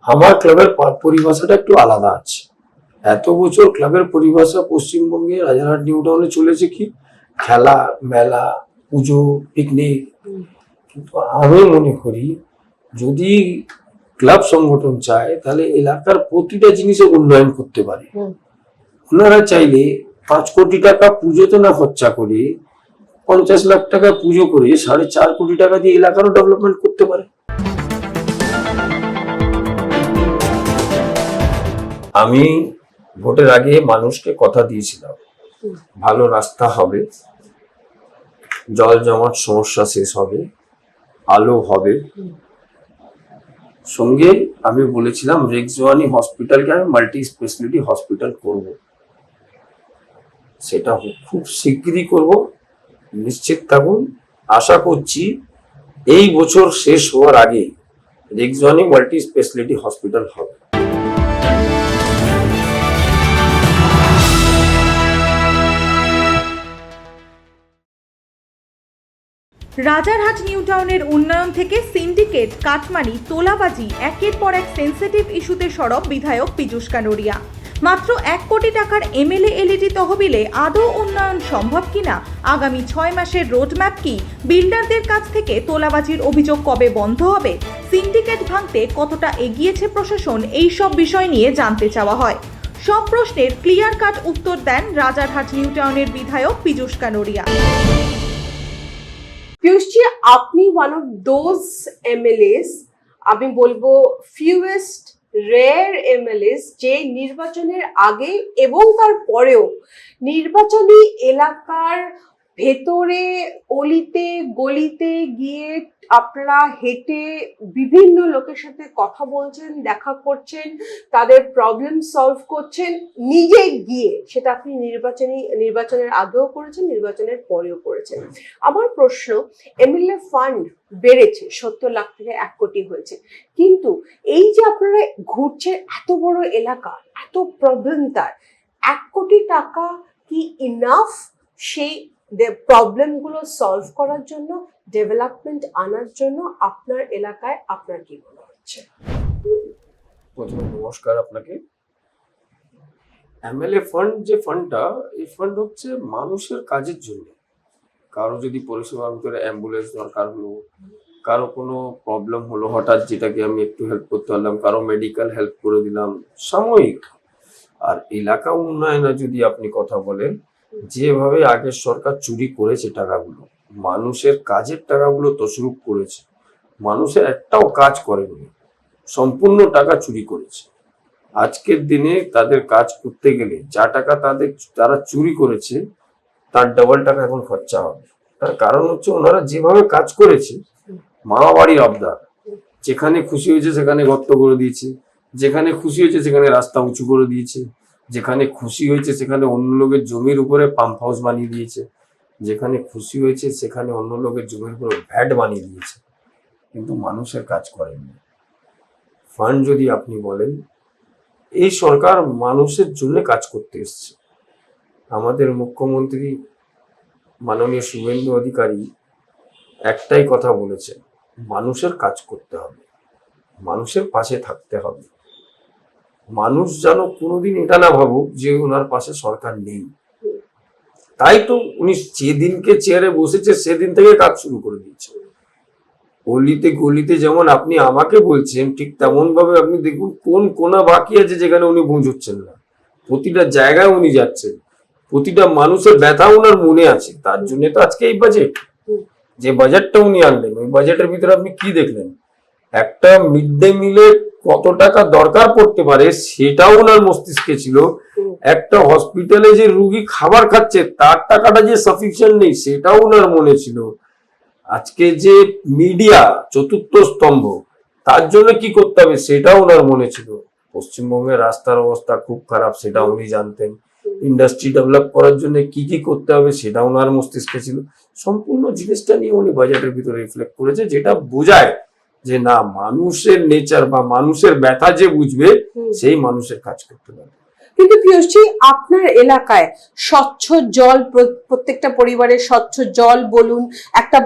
আমার ক্লাবের পরিভাষাটা একটু আলাদা আছে। এত বছর ক্লাবের পরিভাষা পশ্চিমবঙ্গে রাজারহাট নিউ টাউনে চলেছে কি খেলা, মেলা, পুজো, পিকনিক। কিন্তু আমি মনে করি যদি ক্লাব সংগঠন চায় তাহলে এলাকার প্রতিটা জিনিসে উন্নয়ন করতে পারে। ওনারা চাইলে 5 কোটি টাকা পুজোতে না খরচা করে 50 লাখ টাকা পুজো করে 4.5 কোটি টাকা দিয়ে এলাকারও ডেভেলপমেন্ট করতে পারে। আমি ভোটের আগে মানুষকে কথা দিয়েছিলাম ভালো রাস্তা হবে, জল জমাট সমস্যা শেষ হবে, আলো হবে, সঙ্গে আমি বলেছিলাম রেক্সওয়ানি হসপিটালকে আমি মাল্টি স্পেশালিটি হসপিটাল করব। সেটা খুব শিগগিরই করব, নিশ্চিত থাকুন। আশা করছি এই বছর শেষ হওয়ার আগে রেক্সওয়ানি মাল্টি স্পেশালিটি হসপিটাল হবে। রাজারহাট নিউ টাউনের উন্নয়ন থেকে সিন্ডিকেট, কাটমানি, তোলাবাজি, একের পর এক সেন্সিটিভ ইস্যুতে সরব বিধায়ক পীযূষ কানোরিয়া। মাত্র 1 কোটি টাকার এমএলএ এলইডি তহবিলে আদৌ উন্নয়ন সম্ভব কিনা, আগামী 6 মাসের রোডম্যাপ কি, বিল্ডারদের কাছ থেকে তোলাবাজির অভিযোগ কবে বন্ধ হবে, সিন্ডিকেট ভাঙতে কতটা এগিয়েছে প্রশাসন, এই সব বিষয় নিয়ে জানতে চাওয়া হয়। সব প্রশ্নের ক্লিয়ার কাট উত্তর দেন রাজারহাট নিউ টাউনের বিধায়ক পীযূষ কানোরিয়া। পীযূষজি, আপনি ওয়ান অফ দোজ এমএলএস, আমি বলবো ফিউয়েস্ট রেয়ার এমএলএস যে নির্বাচনের আগে এবং তার পরেও নির্বাচনী এলাকার ভেতরে অলিতে গলিতে গিয়ে আপনারা হেঁটে বিভিন্ন লোকের সাথে কথা বলছেন, দেখা করছেন, তাদের প্রবলেম সলভ করছেন নিজে গিয়ে। সেটা আপনি নির্বাচনের আগেও করেছেন, নির্বাচনের পরেও করেছেন। আমার প্রশ্ন, এমএলএ ফান্ড বেড়েছে, 70 লাখ থেকে 1 কোটি হয়েছে, কিন্তু এই যে আপনারা ঘুরছেন এত বড় এলাকা, এত প্রবলেম, তার 1 কোটি টাকা কি ইনাফ সেই প্রবলেমগুলো সলভ করার জন্য, ডেভেলপমেন্ট আনার জন্য? আপনার এলাকায় আপনার কি মনে হচ্ছে? প্রথমে নমস্কার আপনাকে। এমএলএ ফান্ড যে ফান্ডটা, এই ফান্ড হচ্ছে মানুষের কাজের জন্য। কারো যদি পরিষেবার ভিতরে অ্যাম্বুলেন্স দরকার হলো, কারো কোনো প্রবলেম হলো হঠাৎ, যেটাকে আমি একটু হেল্প করতে পারলাম, কারো মেডিকেল হেল্প করে দিলাম, সাময়িক। আর এলাকা উন্নয়নে যদি আপনি কথা বলেন, যেভাবে আগের সরকার চুরি করেছে টাকাগুলো, মানুষের কাজের টাকাগুলো তছরূপ করেছে, মানুষের একটাও কাজ করেনি, সম্পূর্ণ টাকা চুরি করেছে। আজকের দিনে তাদের কাজ করতে গেলে যা টাকা তারা চুরি করেছে তার ডাবল টাকা এখন খরচা হবে। তার কারণ হচ্ছে ওনারা যেভাবে কাজ করেছে, মামা বাড়ির আবদার, যেখানে খুশি হয়েছে সেখানে গর্ত করে দিয়েছে, যেখানে খুশি হয়েছে সেখানে রাস্তা উঁচু করে দিয়েছে, যেখানে খুশি হয়েছে সেখানে অন্য লোকের জমির উপরে পাম্প হাউস বানিয়ে দিয়েছে, যেখানে খুশি হয়েছে সেখানে অন্য লোকের জমির উপরে ভ্যাট বানিয়ে দিয়েছে, কিন্তু মানুষের কাজ করেনি। ফান্ড যদি আপনি বলেন, এই সরকার মানুষের জন্য কাজ করতে এসছে। আমাদের মুখ্যমন্ত্রী মাননীয় শুভেন্দু অধিকারী একটাই কথা বলেছেন, মানুষের কাজ করতে হবে, মানুষের পাশে থাকতে হবে। মানুষ যেন কোনোদিন এটা না ভাবুক যে ওনার পাশে সরকার নেই। তাই তো উনি যেদিনকে চেয়ারে বসেছে সেদিন থেকে কাজ শুরু করে দিয়েছে। গলিতে গলিতে যেমন আপনি আমাকে বলছেন, ঠিক তেমন ভাবে আপনি দেখুন কোন কোনা বাকি আছে যেখানে উনি পৌঁছচ্ছেন না। প্রতিটা জায়গায় উনি যাচ্ছেন, প্রতিটা মানুষের ব্যথা ওনার মনে আছে। তার জন্য তো আজকে এই বাজেট, যে বাজেটটা উনি আনলেন, ওই বাজেটের ভিতরে আপনি কি দেখলেন? একটা মিড ডে মিলে কত টাকা দরকার পড়তে পারে সেটাও ওনার মস্তিষ্কে ছিল। একটা হসপিটালে যে রুগী খাবার খাচ্ছে তার টাকাটা যে সাফিসিয়েন্ট নেই সেটাও ওনার মনে ছিল। আজকে যে মিডিয়া চতুর্থ স্তম্ভ, তার জন্য কি করতে হবে সেটাও ওনার মনে ছিল। পশ্চিমবঙ্গের রাস্তার অবস্থা খুব খারাপ, সেটা উনি জানতেন। ইন্ডাস্ট্রি ডেভেলপ করার জন্য কি কি করতে হবে সেটা ওনার মস্তিষ্কে ছিল। সম্পূর্ণ জিনিসটা নিয়ে উনি বাজেটের ভিতরে রিফ্লেক্ট করেছে, যেটা বোঝায় যে না, মানুষের নেচার বা মানুষের ব্যথা যে বুঝবে সেই মানুষের কাজ করতে পারবে। কিন্তু পীযূষজি, আপনার এলাকায় স্বচ্ছ জল, প্রত্যেকটা পরিবারের স্বচ্ছ জল বলুন, একটা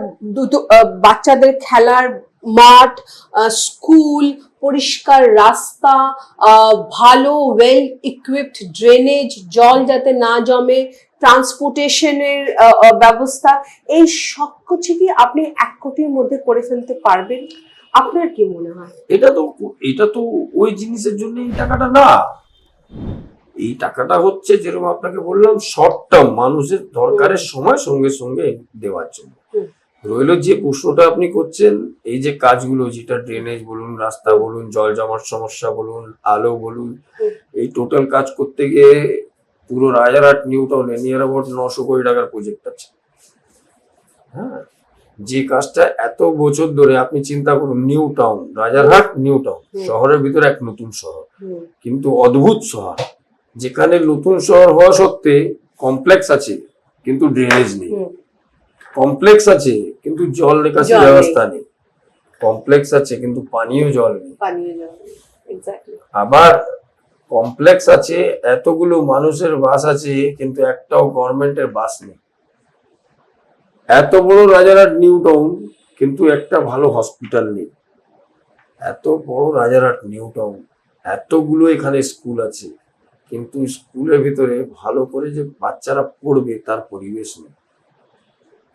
বাচ্চাদের খেলার মাঠ, স্কুল, পরিষ্কার রাস্তা, ভালো ওয়েল ইকুইপড ড্রেনেজ, জল যাতে না জমে, ট্রান্সপোর্টেশনের ব্যবস্থা, এই সব কিছু কি আপনি 1 কোটির মধ্যে করে ফেলতে পারবেন? আপনার কি মনে হয়? এটা তো ওই জিনিসের জন্য এই টাকাটা না। এই টাকাটা হচ্ছে যেরকম আপনাকে বললাম শর্ট টার্ম, মানুষের দরকারের সময় সঙ্গে সঙ্গে দেওয়ার জন্য। রইল যে প্রশ্নটা আপনি করছেন, এই যে কাজগুলো, যেটা ড্রেনেজ বলুন, রাস্তা বলুন, জল জমার সমস্যা বলুন, আলো বলুন, এই টোটাল কাজ করতে গিয়ে পুরো রাজারহাট নিউ টাউনে নিয়ার অ্যাবাউট 900 কোটি টাকার প্রজেক্ট আছে। হ্যাঁ, যে কাজটা এত বছর ধরে, আপনি চিন্তা করুন, new town, Rajarhat new town, শহরের ভিতরে এক নতুন শহর, কিন্তু অদ্ভুত শহর, যেখানে নতুন শহর হওয়া সত্ত্বে কমপ্লেক্স আছে কিন্তু ড্রেনেজ নেই, কমপ্লেক্স আছে কিন্তু জল নিকাশি ব্যবস্থা নেই, কমপ্লেক্স আছে কিন্তু পানীয় জল নেই, আবার কমপ্লেক্স আছে, এতগুলো মানুষের বাস আছে কিন্তু একটাও গভর্নমেন্টের বাস নেই। এত বড় রাজারহাট নিউ টাউন কিন্তু একটা ভালো হসপিটাল নেই। এত বড় রাজারহাট নিউ টাউন, এতগুলো এখানে স্কুল আছে কিন্তু স্কুলের ভিতরে ভালো করে যে বাচ্চারা পড়বে তার পরিবেশ নেই।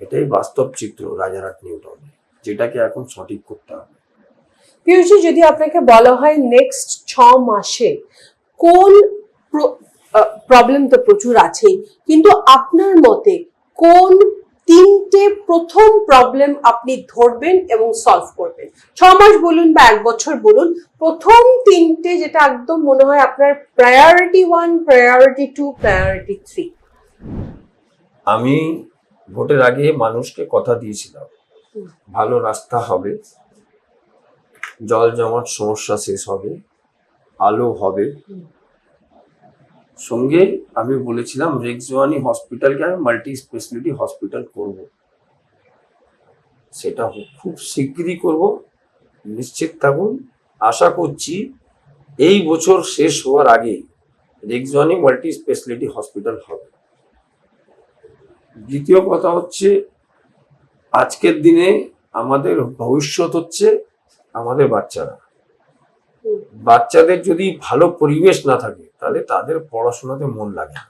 এটাই বাস্তব চিত্র রাজারহাট নিউ টাউনে, যেটাকে এখন সঠিক করতে হবে। পিউষজি, যদি আপনাকে বলা হয় নেক্সট 6 মাসে কোন প্রবলেম, তো প্রচুর আছে, কিন্তু আপনার মতে কোন 3টে প্রথম প্রবলেম আপনি ধরবেন এবং সলভ করবেন? 6 মাস বলুন বা 1 বছর বলুন, প্রথম 3টে যেটা একদম মনে হয় আপনার প্রায়োরিটি 1, প্রায়োরিটি 2, প্রায়োরিটি 3। আমি ভোটের আগে মানুষকে কথা দিয়েছিলাম, ভালো রাস্তা হবে, জল জমাট সমস্যা শেষ হবে, আলো হবে, সঙ্গে আমি বলেছিলাম রেক্সওয়ানি হসপিটালকে আমি মাল্টি স্পেশালিটি হসপিটাল করব। সেটা খুব শীঘ্রই করব, নিশ্চিত থাকুন। আশা করছি এই বছর শেষ হওয়ার আগে রেক্সওয়ানি মাল্টি স্পেশালিটি হসপিটাল হবে। দ্বিতীয় কথা হচ্ছে, আজকের দিনে আমাদের ভবিষ্যৎ হচ্ছে আমাদের বাচ্চারা। বাচ্চাদের যদি ভালো পরিবেশ না থাকে তাহলে তাদের পড়াশোনাতে মন লাগে না।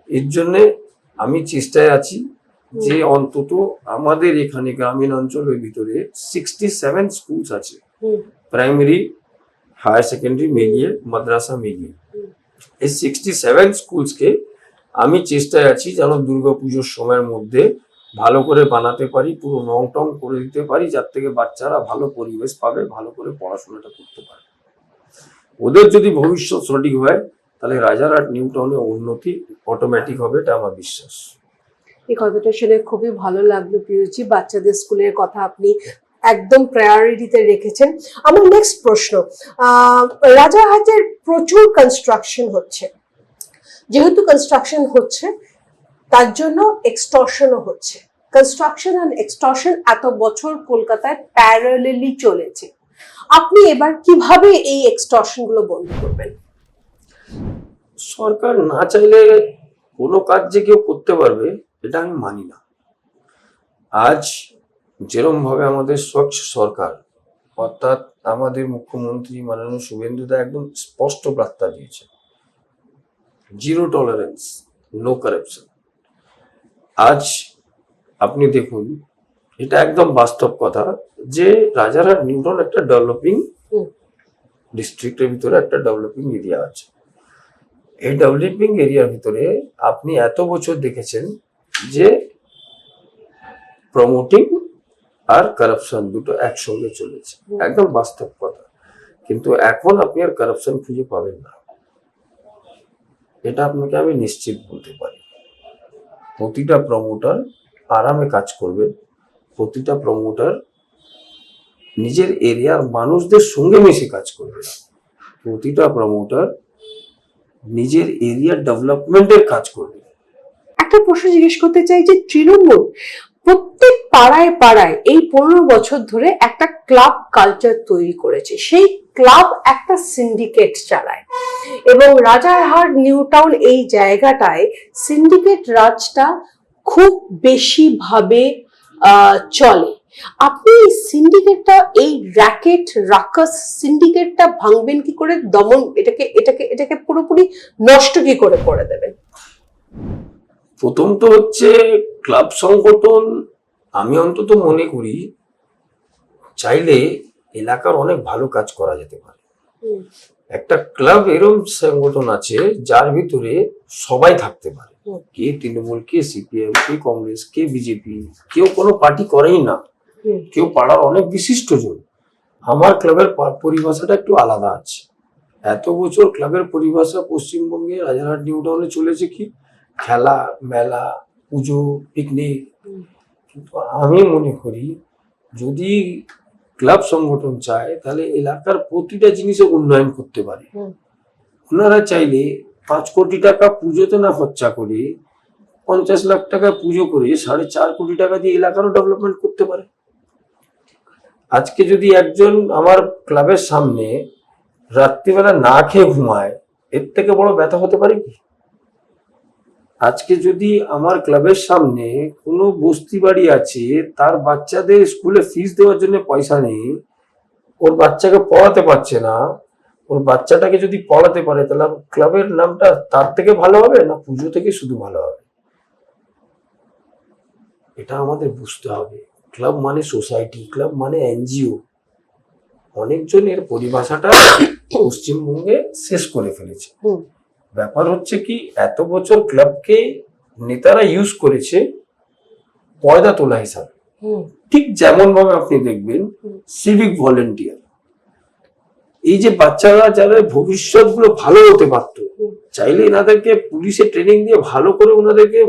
এর জন্যে আমি চেষ্টায় আছি যে অন্তত আমাদের এখানে গ্রামীণ অঞ্চলের ভিতরে 67 স্কুলস আছে, প্রাইমারি, হায়ার সেকেন্ডারি মিলিয়ে, মাদ্রাসা মিলিয়ে। এই 67 স্কুলসকে আমি চেষ্টায় আছি যেন দুর্গাপুজোর সময়ের মধ্যে ভালো করে বানাতে পারি, পুরো রং টং করে দিতে পারি, যার থেকে বাচ্চারা ভালো পরিবেশ পাবে, ভালো করে পড়াশোনাটা করতে পারে। ওদের যদি ভবিষ্যৎ সঠিক হয় তাহলে রাজারহাট নিউ টাউনে উন্নতি অটোমেটিক হবে, এটা আমার বিশ্বাস। এই কথাটা শুনে খুবই ভালো লাগলো পিউষজি, বাচ্চাদের স্কুলের কথা আপনি একদম প্রায়োরিটিতে রেখেছেন। আমার নেক্সট প্রশ্ন, রাজারহাটের প্রচুর কনস্ট্রাকশন হচ্ছে, যেহেতু কনস্ট্রাকশন হচ্ছে তার জন্য এক্সটর্শনও হচ্ছে। কনস্ট্রাকশন আর এক্সটর্শন এত বছর কলকাতায় প্যারালালি চলেছে, আপনি এবার কিভাবে এই এক্সটর্শন গুলো বন্ধ করবেন? সরকার না চাইলে কোনো কাজ যে কেউ করতে পারবে এটা আমি মানি না। আজ যেরকম ভাবে আমাদের স্বচ্ছ সরকার, অর্থাৎ আমাদের মুখ্যমন্ত্রী মাননীয় শুভেন্দুদা একদম স্পষ্ট বার্তা দিয়েছে, জিরো টলারেন্স, নো কারাপশন। আজ আপনি দেখুন, এটা একদম বাস্তব কথা যে রাজারহাট নিউ টাউন একটা ডেভেলপিং ডিস্ট্রিক্টের ভিতরে একটা ডেভেলপিং এরিয়া আছে। এই ডেভেলপিং এরিয়ার ভিতরে আপনি এত বছর দেখেছেন যে প্রমোটিং আর কারাপশন দুটো একসঙ্গে চলেছে, একদম বাস্তব কথা। কিন্তু এখন আপনি আর কারাপশন খুঁজে পাবেন না, এটা আপনাকে আমি নিশ্চিত বলতে পারি। প্রতিটা প্রমোটার আরামে কাজ করবেন, প্রতিটা প্রমোটার নিজের এরিয়ার মানুষদের সঙ্গে মিশে কাজ করবে, প্রতিটা প্রমোটার নিজের এরিয়ার ডেভেলপমেন্টের কাজ করবে। একটা প্রশ্ন জিজ্ঞেস করতে চাই যে তৃণমূল প্রত্যেক পাড়ায় পাড়ায় এই 15 বছর ধরে একটা ক্লাব কালচার তৈরি করেছে, সেই ক্লাব একটা সিন্ডিকেট চালায় এবং রাজারহাট নিউ টাউন এই জায়গাটায় সিন্ডিকেট রাজটা খুব বেশি ভাবে চলে। আপনি সিন্ডিকেটটা, এই র্যাকেট রাকাস সিন্ডিকেটটা ভাঙবেন কি করে, দমন এটাকে এটাকে এটাকে পুরোপুরি নষ্ট কি করে দেবেন? প্রথম তো হচ্ছে ক্লাব সংগঠন, আমি অন্তত মনে করি চাইলে এলাকার অনেক ভালো কাজ করা যেতে পারে। হুম, একটা ক্লাব এরকম সংগঠন আছে যার ভিতরে সবাই থাকতে পারে, হুম। কে তৃণমূল, কে সিপিএম, কে কংগ্রেস, কে বিজেপি, কেউ কোনো পার্টি করেই না, হুম, কেউ পাড়ার অনেক বিশিষ্টজন। আমার ক্লাবের পরিভাষাটা একটু আলাদা আছে। এত বছর ক্লাবের পরিভাষা পশ্চিমবঙ্গে রাজারহাট নিউ টাউনে চলেছে কি খেলা, মেলা, পুজো, পিকনিক। হুম। কিন্তু আমি মনে করি যদি ক্লাব সংগঠন চায় তাহলে এলাকার প্রতিটা জিনিসে উন্নয়ন করতে পারে। হুম। ওনারা চাইলে 5 কোটি টাকা পুজোতে না খরচা করে 50 লাখ টাকা পুজো করে 4.5 কোটি টাকা দিয়ে এলাকারও ডেভেলপমেন্ট করতে পারে। আজকে যদি একজন আমার ক্লাবের সামনে রাত্রিবেলা না খেয়ে ঘুমায়, এর থেকে বড় ব্যথা হতে পারে কি? আজকে যদি আমার ক্লাবের সামনে কোনো বস্তি বাড়ি আছে, তার বাচ্চাদের স্কুলে ফিস দেওয়ার জন্য পয়সা নেই, ওর বাচ্চাকে পড়াতে পারছে না, ওর বাচ্চাটাকে যদি পড়াতে পারে তাহলে ক্লাবের নামটা তার থেকে ভালো হবে না পুজো থেকে শুধু ভালো হবে? এটা আমাদের বুঝতে হবে। ক্লাব মানে সোসাইটি, ক্লাব মানে এনজিও। অনেকজন এর পরিভাষাটা পশ্চিমবঙ্গে শেষ করে ফেলেছে। হুম। ব্যাপার হচ্ছে কি, এত বছর ক্লাবকে নেতারা ইউজ করেছে পয়দা তোলা হিসাবে। হুম। ঠিক যেমন ভাবে আপনি দেখবেন হুম। সিভিক ভলেন্টিয়ার, এই যে বাচ্চারা যারা ভবিষ্যৎ গুলো ভালো হতে পারতো, হুম। চাইলে এনাদেরকে পুলিশে ট্রেনিং দিয়ে ভালো করে ওনাদেরকে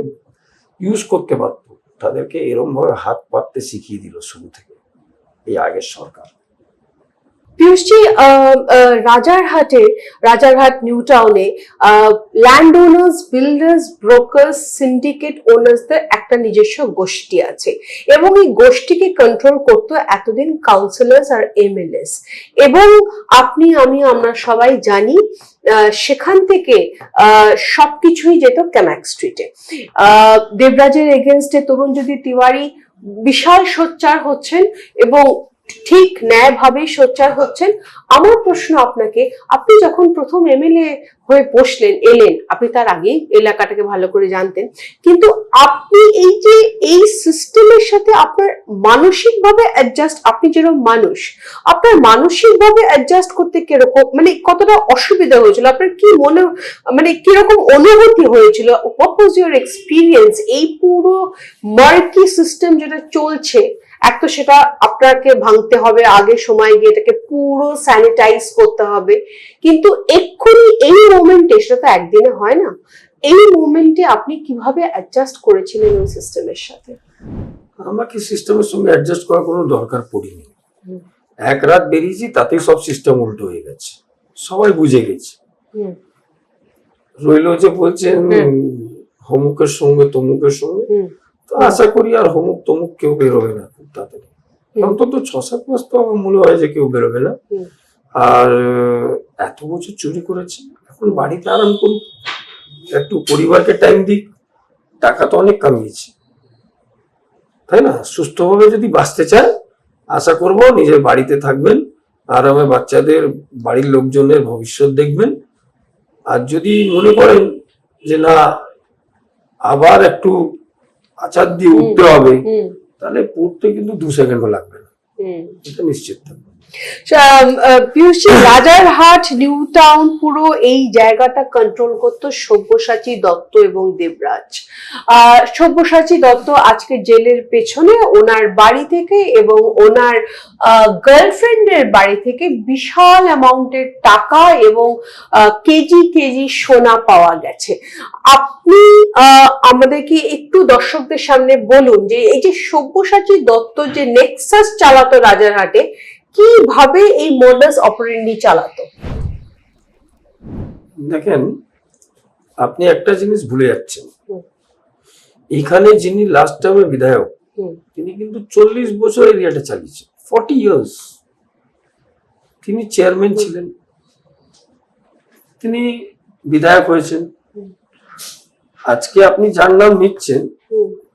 ইউজ করতে পারতো, তাদেরকে এরকম ভাবে হাত পাততে শিখিয়ে দিল শুরু থেকে এই আগের সরকার। পিয়ুষজি, রাজারহাট নিউ টাউনে land owners, builders, brokers, syndicate ওনার্সদের একটা নিজস্ব গোষ্ঠী আছে এবং এই গোষ্ঠীকে কন্ট্রোল করতো এতদিন কাউন্সিলর্স আর এমএলএস। এবং আপনি, আমি, আমরা সবাই জানি সেখান থেকে সবকিছুই যেত ক্যামাক স্ট্রিটে। দেবরাজের এগেনস্টে তরুণজ্যোতি তিওয়ারি বিশাল সোচ্চার হচ্ছেন এবং ঠিক ন্যায়ভাবে সোচ্চার হচ্ছেন। আমার প্রশ্ন আপনাকে, আপনি যখন প্রথম এমএলএ হয়ে বসলেন, এলেন, আপনি তার আগেই এলাকাটাকে ভালো করে জানতেন, কিন্তু আপনি এই যে এই সিস্টেমের সাথে আপনার মানসিকভাবে অ্যাডজাস্ট, আপনি যেরকম মানুষ, আপনার মানসিকভাবে অ্যাডজাস্ট করতে কিরকম, মানে কতটা অসুবিধা হয়েছিল, আপনার কি মনে, মানে কিরকম অনুভূতি হয়েছিল, হোয়াট ওয়াজ ইউর এক্সপিরিয়েন্স? এই পুরো মার্কি সিস্টেম যেটা চলছে, এক তো সেটা আপনাকে ভাঙতে হবে, আগে সময় গিয়ে এটাকে পুরো স্যানিটাইজ করতে হবে, কিন্তু এক্ষুনি এই মোমেন্টে, সেটা তো একদিনে হয় না, এই মোমেন্টে আপনি কিভাবে অ্যাডজাস্ট করেছিলেন ওই সিস্টেমের সাথে? আমাকে সিস্টেমের সঙ্গে অ্যাডজাস্ট করার কোনো দরকার পড়েনি। এক রাত বেরিয়েছি, তাতেই সব সিস্টেম উল্টো হয়ে গেছে, সবাই বুঝে গেছে। রইল যে বলছেন হমুকের সঙ্গে তমুকের সঙ্গে, তো আশা করি আর হমুক তমুক কেউ বেরোবে না খুব তাড়াতাড়ি, অন্তত 6-7 মাস তো আমার মনে হয় যে কেউ বেরোবে না। আর এত বছর চুরি করেছে, এখন বাড়িতে আরাম করুক, একটু পরিবারকে টাইম দিক, টাকা তো অনেক কামিয়েছে, তাই না? সুস্থভাবে যদি বাঁচতে চায়, আশা করব নিজের বাড়িতে থাকবেন, আরামে বাচ্চাদের, বাড়ির লোকজনের ভবিষ্যৎ দেখবেন। আর যদি মনে করেন যে না আবার একটু আচার দিয়ে উঠতে হবে, তাহলে পড়তে কিন্তু 2 সেকেন্ডও লাগবে না, এটা নিশ্চিত থাকবে। পিয়ুষজি, রাজারহাট নিউ টাউন পুরো এই জায়গাটা কন্ট্রোল করতো সব্যসাচী দত্ত এবং দেবরাজ। সব্যসাচী দত্ত আজকে জেলের পেছনে, ওনার বাড়ি থেকে এবং ওনার গার্লফ্রেন্ডের বাড়ি থেকে বিশাল অ্যামাউন্টের টাকা এবং কেজি কেজি সোনা পাওয়া গেছে। আপনি আমাদেরকে একটু দর্শকদের সামনে বলুন যে এই যে সব্যসাচী দত্ত যে নেক্সাস চালাতো রাজারহাটে, কিভাবে এই মডাস অপারেন্ডি চালাতো? দেখেন, আপনি একটা জিনিস ভুলে যাচ্ছেন, এখানে যিনি লাস্ট টাইমে বিধায়ক, তিনি কিন্তু 40 বছর এরিয়াটা চালিয়েছে, 40 ইয়ার্স তিনি চেয়ারম্যান ছিলেন, তিনি বিধায়ক হয়েছেন। আজকে আপনি যার নাম নিচ্ছেন,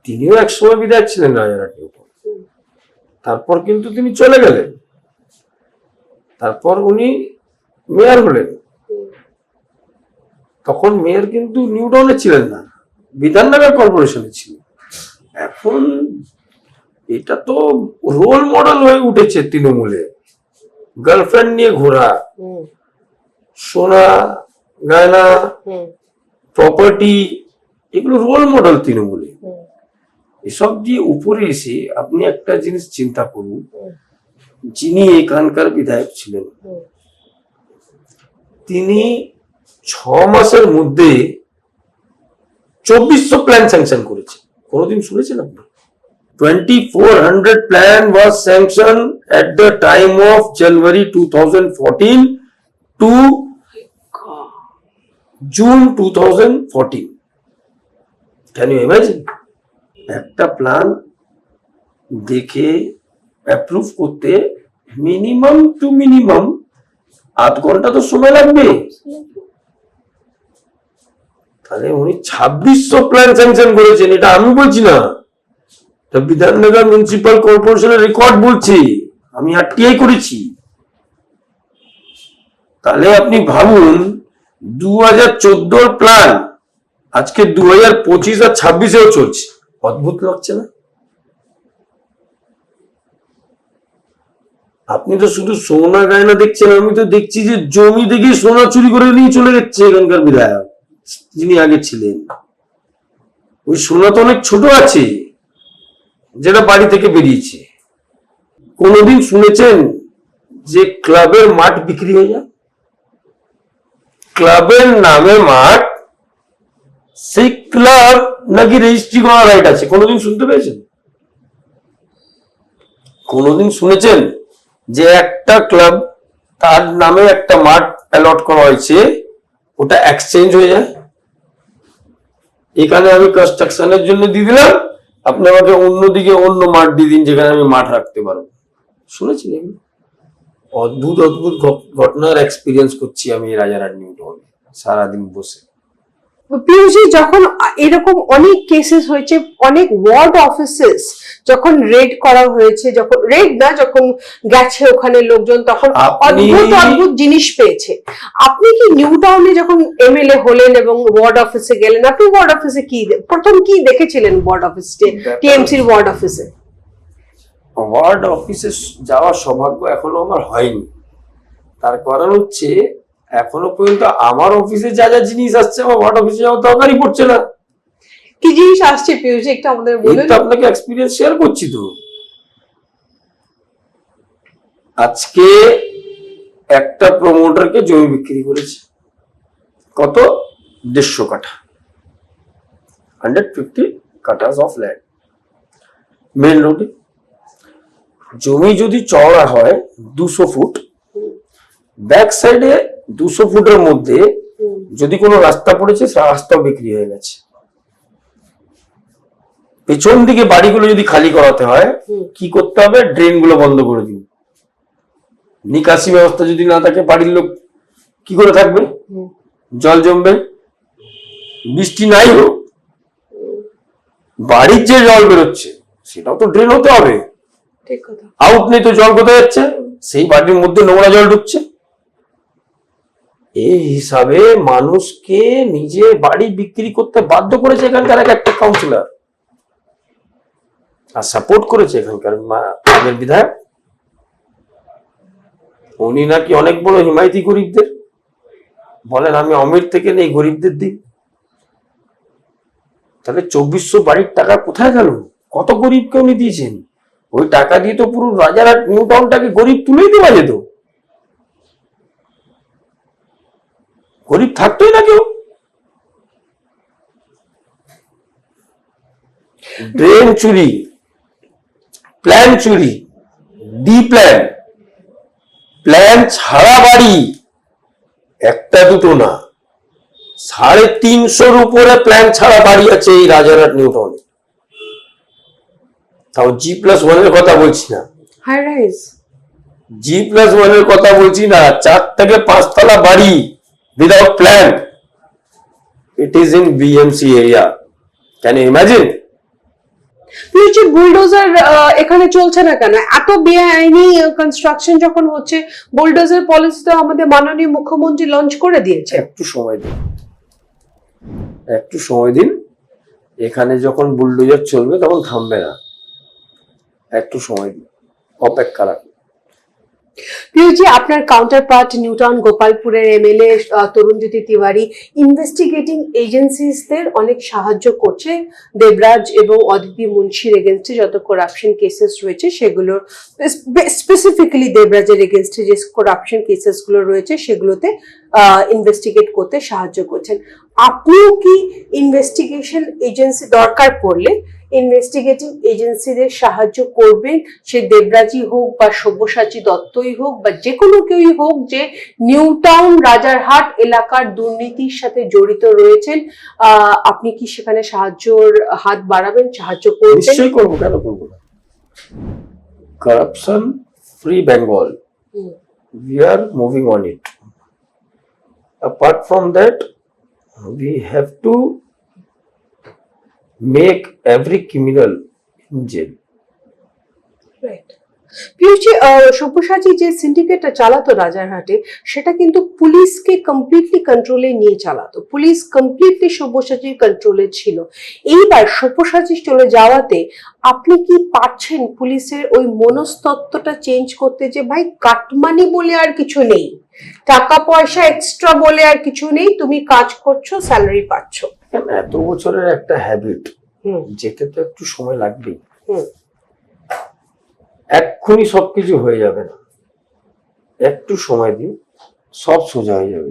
তিনিও একসময় বিধায়ক ছিলেন রাজারহাটে। তারপর কিন্তু তিনি চলে গেলেন, তারপর উনি মেয়র হলেন। তখন মেয়র কিন্তু নিউ টাউনে ছিলেন না, বিধাননগর কর্পোরেশনে ছিল। এখন এটা তো রোল মডেল হয়ে উঠেছে তৃণমূলে, গার্লফ্রেন্ড নিয়ে ঘোরা, সোনা গয়না প্রপার্টি, এগুলো রোল মডেল তৃণমূলে। এসব দিয়ে উপরে এসে আপনি একটা জিনিস চিন্তা করুন, যিনি এখানকার বিধায়ক ছিলেন তিনি 6 মাসের মধ্যে 2400 প্ল্যান স্যাংশন করেছে। কোনোদিন শুনেছেন আপনি? 2400 plan was sanction at the time of January 2014 to June 2014। Can you imagine? একটা প্ল্যান দেখে অ্যাপ্রুভ করতে মিনিমাম টু মিনিমাম 8 ঘন্টা তো সময় লাগবে। তাহলে উনি 2600 প্ল্যান স্যাংশন করেছেন, এটা আমি বলছি না, এটা বিধাননগর মিউনিসিপাল কর্পোরেশনের রেকর্ড বলছি, আমি আরটিআই করেছি। তাহলে আপনি ভাবুন 2014 প্ল্যান আজকে 2025 আর 26-এও চলছে। অদ্ভুত লাগছে না? আপনি তো শুধু সোনা গয়না দেখছেন, আমি তো দেখছি যে জমি থেকে সোনা চুরি করে নিয়ে চলে যাচ্ছে এখানকার বিধায়ক যিনি আগে ছিলেন। ওই সোনা তো অনেক ছোট আছে যেটা বাড়ি থেকে বেরিয়েছে। কোনোদিন শুনেছেন যে ক্লাবের মাঠ বিক্রি হয়ে যায়? ক্লাবের নামে মাঠ, সেই ক্লাব নাকি রেজিস্ট্রি করার রাইট আছে, কোনোদিন শুনতে পেয়েছেন? কোনোদিন শুনেছেন যে একটা ক্লাব তার নামে একটা মাঠ অ্যালট করা হয়েছে, ওটা এক্সচেঞ্জ হয়ে যায়? এখানে আমি কনস্ট্রাকশনের জন্য দিয়ে দিলাম, আপনি আমাকে অন্যদিকে অন্য মাঠ দিয়ে দিন যেখানে আমি মাঠ রাখতে পারবো। শুনেছেন এগুলো? অদ্ভুত অদ্ভুত ঘটনার এক্সপিরিয়েন্স করছি আমি রাজারহাট নিউ টাউনে সারাদিন বসে। পিউজি, যখন এরকম অনেক কেসেস হয়েছে, অনেক ওয়ার্ড অফিসেস যখন রেড করা হয়েছে, যখন রেড না, যখন গেছে ওখানে লোকজন, তখন অদ্ভুত অদ্ভুত জিনিস পেয়েছে। আপনি কি নিউ টাউনে যখন এমএলএ হলেন এবং ওয়ার্ড অফিসে গেলেন, আপনি ওয়ার্ড অফিসে কি প্রথম কি দেখেছিলেন? ওয়ার্ড অফিসে, টিএমসির ওয়ার্ড অফিসে? ওয়ার্ড অফিসে যাওয়ার সৌভাগ্য এখনো আমার হয়নি। তার কারণ হচ্ছে এখনো পর্যন্ত আমার অফিসে যা যা জিনিস আসছে আমার ওয়ার্ড অফিসে যাওয়ার দরকারই পড়ছে না। কি জিনিস আসছে পিউজি, একটু আমাদের বলুন। তো আপনাকে এক্সপিরিয়েন্স শেয়ার করছি। তো আজকে একটা প্রমোটারকে জমি বিক্রি করেছে, কত? 150 কাঠা, 150 কাঠাস অফ ল্যান্ড মেন রোডে। জমি যদি চওড়া হয় 200 ফুট, ব্যাক সাইডে 200 ফুটের মধ্যে যদি কোনো রাস্তা পড়েছে, সে রাস্তাও বিক্রি হয়ে গেছে। পেছন দিকে বাড়িগুলো যদি খালি করাতে হয়, কি করতে হবে? ড্রেন গুলো বন্ধ করে দিন। নিকাশি ব্যবস্থা যদি না থাকে, বাড়ির লোক কি করে থাকবে? জল জমবে। বৃষ্টি নাই হোক, বাড়ির যে জল বেরোচ্ছে সেটাও তো ড্রেন হতে হবে। আউট নেই তো জল কোথায় যাচ্ছে? সেই বাড়ির মধ্যে নোংরা জল ঢুকছে। এই হিসাবে মানুষকে নিজে বাড়ি বিক্রি করতে বাধ্য করেছে এখানকার একটা কাউন্সিলর, আর সাপোর্ট করেছে এখানকার বিধায়ক। উনি নাকি অনেক বড় হিমায়তি গরিবদের, বলেন আমি অমির থেকে নেই, গরিবদের দিই। তাহলে 2400 বাড়ির টাকা কোথায় গেল? কত গরিবকে উনি দিয়েছেন? ওই টাকা দিয়ে তো পুরো রাজারহাট নিউ টাউনটাকে গরিব তুলেই দেওয়া যেত, গরিব থাকতোই না কেউ। ড্রেন চুরি, প্ল্যান চুরি, ডি প্ল্যান, প্ল্যান ছাড়া বাড়ি, একটা দুটো না, 350-র উপরে প্ল্যান ছাড়া বাড়ি আছে এই রাজারহাট নিউ টাউনে। তাও G+1 এর কথা বলছি না, হাই রাইজ G+1 এর কথা বলছি না, 4 থেকে 5 তলা বাড়ি without plan. It is in BMC area. Can you imagine? পিউচি বুলডোজার এখানে চলছে না কেন? এত বেআইনি কনস্ট্রাকশন যখন হচ্ছে, বুলডোজার পলিসি তো আমাদের মাননীয় মুখ্যমন্ত্রী লঞ্চ করে দিয়েছে। একটু সময় দিন, একটু সময় দিন। এখানে যখন বুলডোজার চলবে তখন থামবে না, একটু সময় দিন, অপেক্ষা রাখুন। পিউজি, আপনার কাউন্টার পার্ট নিউটাউন গোপালপুরের এমএলএ তরুণজ্যোতি তিওয়ারি ইনভেস্টিগেটিং এজেন্সিসদের অনেক সাহায্য করছে দেবরাজ এবং অদিতি মুন্সির এগেনস্টে যত করাপশন কেসেস রয়েছে সেগুলোর, স্পেসিফিক্যালি দেবরাজের এগেনস্টে যে করাপশন কেসেস গুলো রয়েছে সেগুলোতে ইনভেস্টিগেট করতে সাহায্য করছেন। আপনিও কি ইনভেস্টিগেশন এজেন্সি দরকার পড়লে ইনভেস্টিগেটিং এজেন্সিদের সাহায্য করবেন? সে দেবরাজি হোক বা সব্যসাচী দত্তই হোক বা যে কোনো কেউই হোক যে নিউটাউন রাজারহাট এলাকার দুর্নীতির সাথে জড়িত রয়েছেন, আপনি কি সেখানে সাহায্যের হাত বাড়াবেন, সাহায্য করবেন? নিশ্চয়ই করবো, কেন করবো না। Corruption free Bengal, we are moving on it. Apart from that, we have to make every criminal in jail. পিউচি, Sabyasachi যে সিন্ডিকেটটা চালাতো রাজারহাটে, সেটা কিন্তু পুলিশকে কমপ্লিটলি কন্ট্রোলে নিয়ে চালাতো, পুলিশ কমপ্লিটলি সব্যসাচীর কন্ট্রোলে ছিল। এইবার সব্যসাচী চলে যাওয়াতে আপনি কি পারছেন পুলিশের ওই মনস্তত্ত্বটা চেঞ্জ করতে, যে ভাই কাটমানি বলে আর কিছু নেই, টাকা পয়সা এক্সট্রা বলে আর কিছু নেই, তুমি কাজ করছো, স্যালারি পাচ্ছ? এত বছরের একটা হ্যাবিট, যেতে তো একটু সময় লাগবেই। এক্ষুনি সবকিছু হয়ে যাবে না, একটু সময় দিন, সব সোজা হয়ে যাবে।